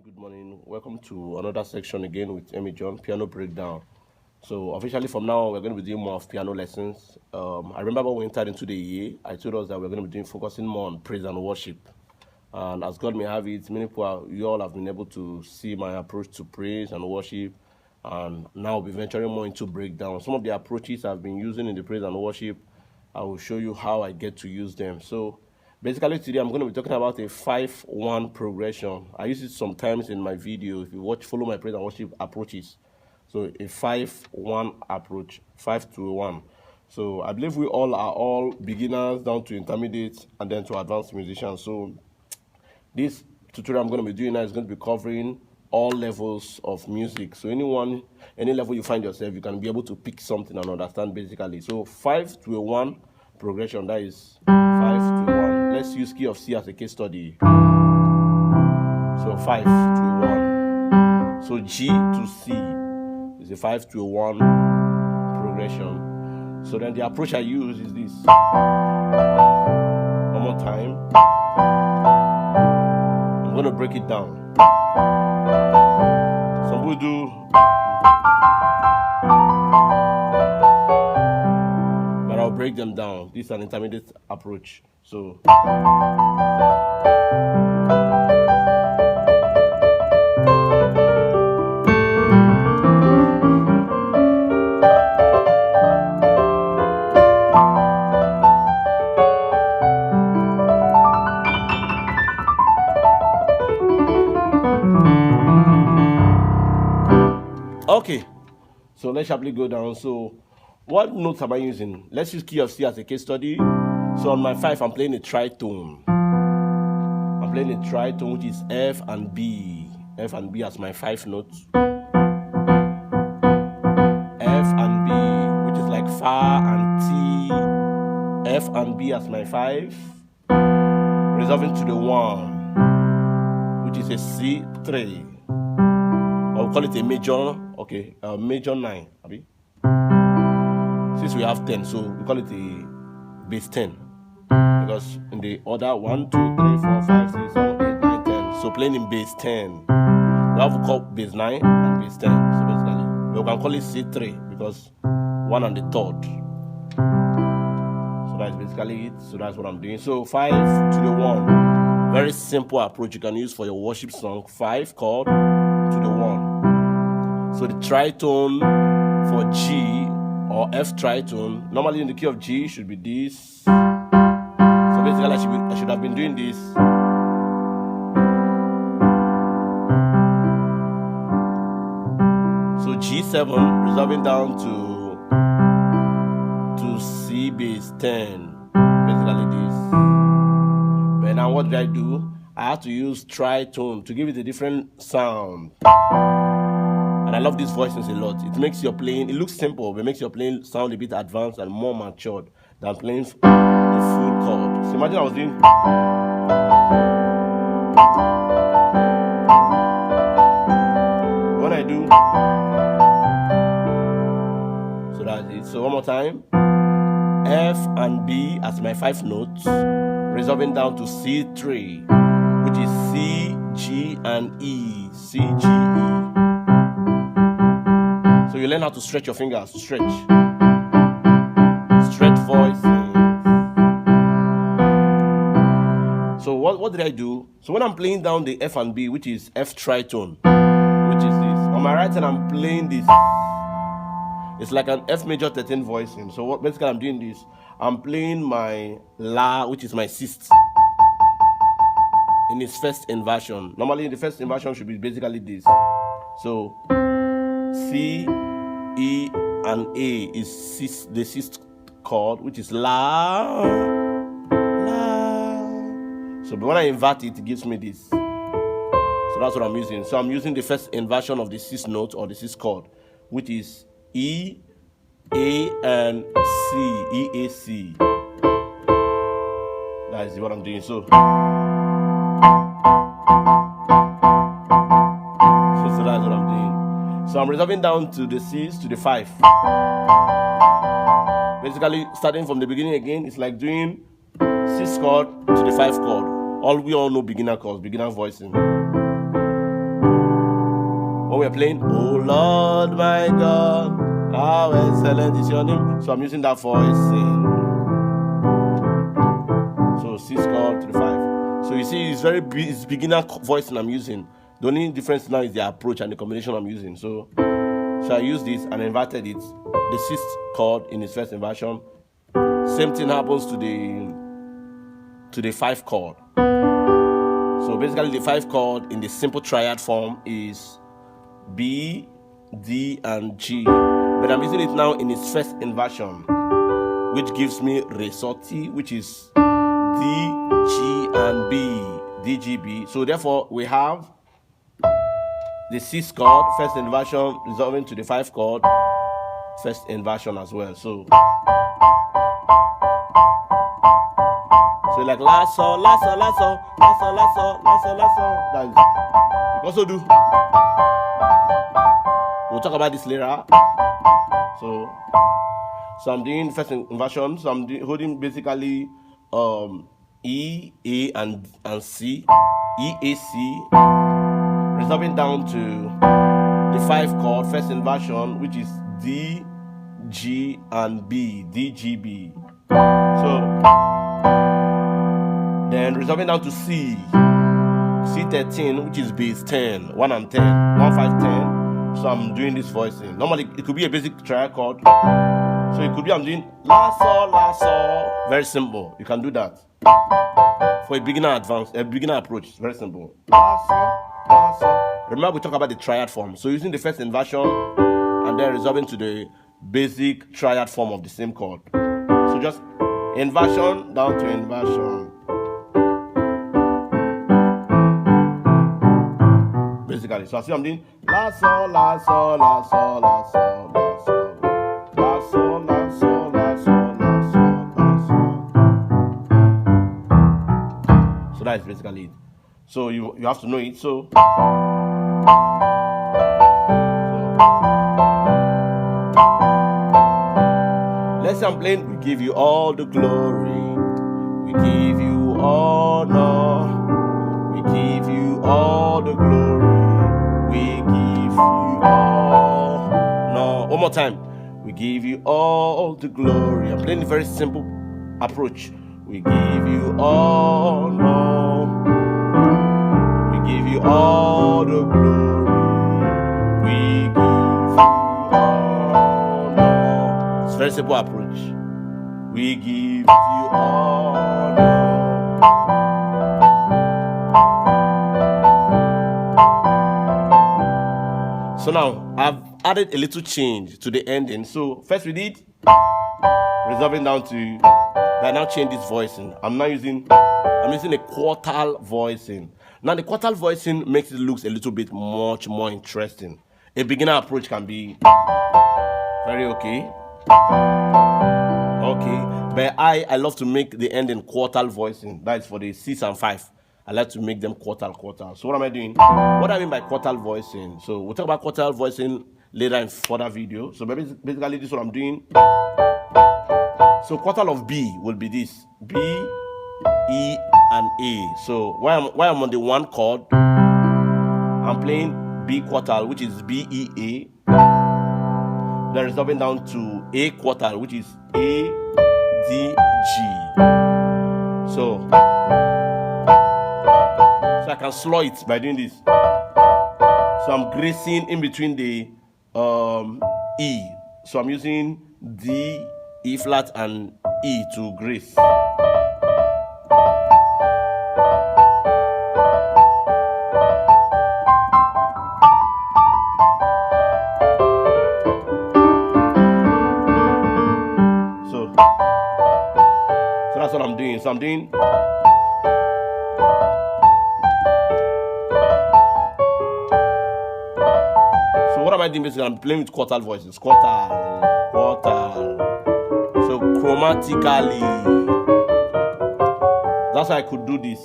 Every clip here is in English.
Good morning. Welcome to another section again with Emmy John, piano breakdown. So officially from now, we're going to be doing more of piano lessons. I remember when we entered into the year, I told us that we're going to be focusing more on praise and worship. And as God may have it, many people, you all have been able to see my approach to praise and worship. And now we'll be venturing more into breakdown. Some of the approaches I've been using in the praise and worship, I will show you how I get to use them. So basically today I'm going to be talking about a 5-1 progression. I use it sometimes in my video if you follow my praise and worship approaches. So a 5-1 approach, 5 to 1. So I believe we all are all beginners down to intermediate and then to advanced musicians. So this tutorial I'm going to be doing now is going to be covering all levels of music. So any level you find yourself, you can be able to pick something and understand basically. So 5 to a 1 progression, that is 5 to 1. Let's use key of C as a case study. So 5 to 1. So G to C is a 5 to 1 progression. So then the approach I use is this. One more time. I'm going to break it down. Some will do. But I'll break them down. This is an intermediate approach. So okay, so let's sharply go down. So what notes am I using? Let's use key of C as a case study. So on my 5, I'm playing a tritone. I'm playing a tritone, which is F and B. F and B as my 5 notes. F and B, which is like Fa and T. F and B as my 5. Resolving to the 1, which is a C3. Or we'll call it a major, okay, major 9. Abi? Since we have 10, so we call it a bass 10. Because in the order 1, 2, 3, 4, 5, 6, 7, 8, 9, 10. So playing in bass 10. We have to call bass 9 and bass 10. So basically, we can call it C3 because 1 and the 3rd. So that's basically it. So that's what I'm doing. So 5 to the 1. Very simple approach you can use for your worship song. 5 chord to the 1. So the tritone for G or F tritone, normally in the key of G should be this. So basically I should have been doing this. So G7 resolving down to C bass 10. Basically this. But now what did I do? I had to use tritone to give it a different sound. And I love these voicings a lot. It makes your playing, it looks simple, but it makes your playing sound a bit advanced and more matured than playing the full chord. So imagine I was doing. When I do. So that's it. So one more time. F and B as my 5 notes, resolving down to C3, which is C, G, and E. C, G, E. So you learn how to stretch your fingers. Stretch voicing. So what did I do? So when I'm playing down the F and B, which is F tritone, which is this. On my right hand, I'm playing this. It's like an F major 13 voicing. So what basically I'm doing this. I'm playing my La, which is my 6th, in its first inversion. Normally the first inversion should be basically this. So C, E, and A is the 6th chord, which is La. So when I invert it, it gives me this. So that's what I'm using. So I'm using the first inversion of the 6th note or the 6th chord, which is E, A, and C. E, A, C. That is what I'm doing. So that's what I'm doing. So I'm resolving down to the 6 to the 5. Basically, starting from the beginning again, it's like doing 6 chord to the 5 chord. We all know beginner chords, beginner voicing. we're playing, oh Lord my God, how excellent is your name. So I'm using that voicing. So C chord to the 5. So you see, it's beginner voicing I'm using. The only difference now is the approach and the combination I'm using. So I used this and inverted it. The 6th chord in its first inversion. Same thing happens to the 5 chord. So basically the 5 chord in the simple triad form is B, D, and G. But I'm using it now in its first inversion, which gives me Re sorti, which is D, G, and B, D, G, B. So therefore we have the 6 chord, first inversion, resolving to the 5 chord, first inversion as well. So like la sol, la sol, la sol, la sol, la sol, la sol, la sol. That is. You can also do. We'll talk about this later. So I'm doing first inversion. So I'm holding basically E, A, and C, E, A, C, resolving down to the 5 chord, first inversion, which is D, G, and B, D, G, B. So then resolving down to C, C13, which is bass 10, 1 and 10, 1, 5, 10. So I'm doing this voicing. Normally it could be a basic triad chord. So it could be I'm doing la sol, la sol. Very simple. You can do that. For a beginner approach, it's very simple. La sol, la sol. Remember we talk about the triad form. So using the first inversion and then resolving to the basic triad form of the same chord. So just inversion down to inversion. Basically, so I see I'm doing la sol, la sol, la sol, la sol, la sol, la sol, la sol, la sol, la sol, la sol. So that is basically it. So you have to know it. So let's say I'm playing. We give you all the glory. We give you honor. We give you all the glory. We give you all. No, one more time. We give you all the glory. I'm playing a very simple approach. We give you all. No. We give you all the glory. We give you all. No. It's a very simple approach. We give you all. So now I've added a little change to the ending. So first we did resolving down to, but I now change this voicing. I'm using a quartile voicing. Now the quartile voicing makes it look a little bit much more interesting. A beginner approach can be very okay. But I love to make the ending quartile voicing. That is for the 6 and 5. I like to make them quartile. So what am I doing? What I mean by quartile voicing? So we'll talk about quartile voicing later in further video. So basically this is what I'm doing. So quartile of B will be this: B, E, and A. So while I'm on the 1 chord, I'm playing B quartile, which is B, E, A. Then resolving down to A quartile, which is A, D, G. So I can slow it by doing this. So I'm gracing in between the E. So I'm using D, E flat, and E to grace. So that's what I'm doing. So I'm doing. What am I doing basically? I'm playing with quartile voices. Quartile. So chromatically. That's how I could do this.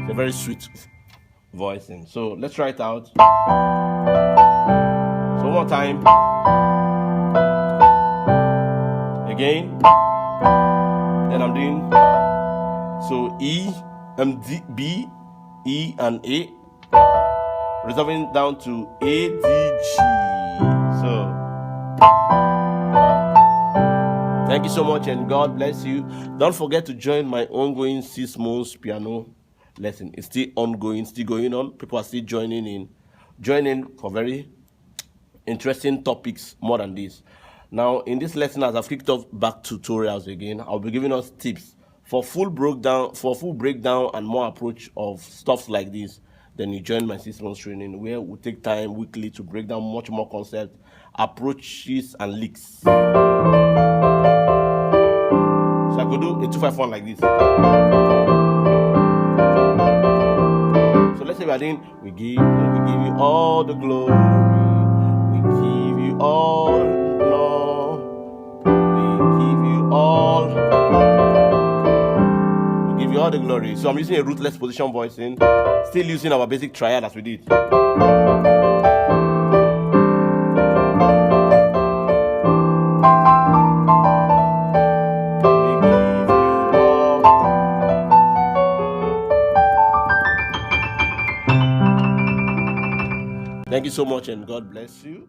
It's a very sweet voicing. So let's try it out. So one more time. Again. Then I'm doing so E, D, B, E, and A, resolving down to A, D, G. So, thank you so much and God bless you. Don't forget to join my ongoing 6 months piano lesson. It's still ongoing, still going on. People are still joining in for very interesting topics more than this. Now, in this lesson, as I've kicked off back tutorials again, I'll be giving us tips for full breakdown and more approach of stuff like this. Then you join my 6 months training, where we take time weekly to break down much more concepts, approaches, and leaks. So I could do a 2-5-1 like this. So let's say we are doing, we give you all the glory, we give you all, no, we give you all the glory. So I'm using a rootless position voicing, still using our basic triad as we did. Thank you so much and God bless you.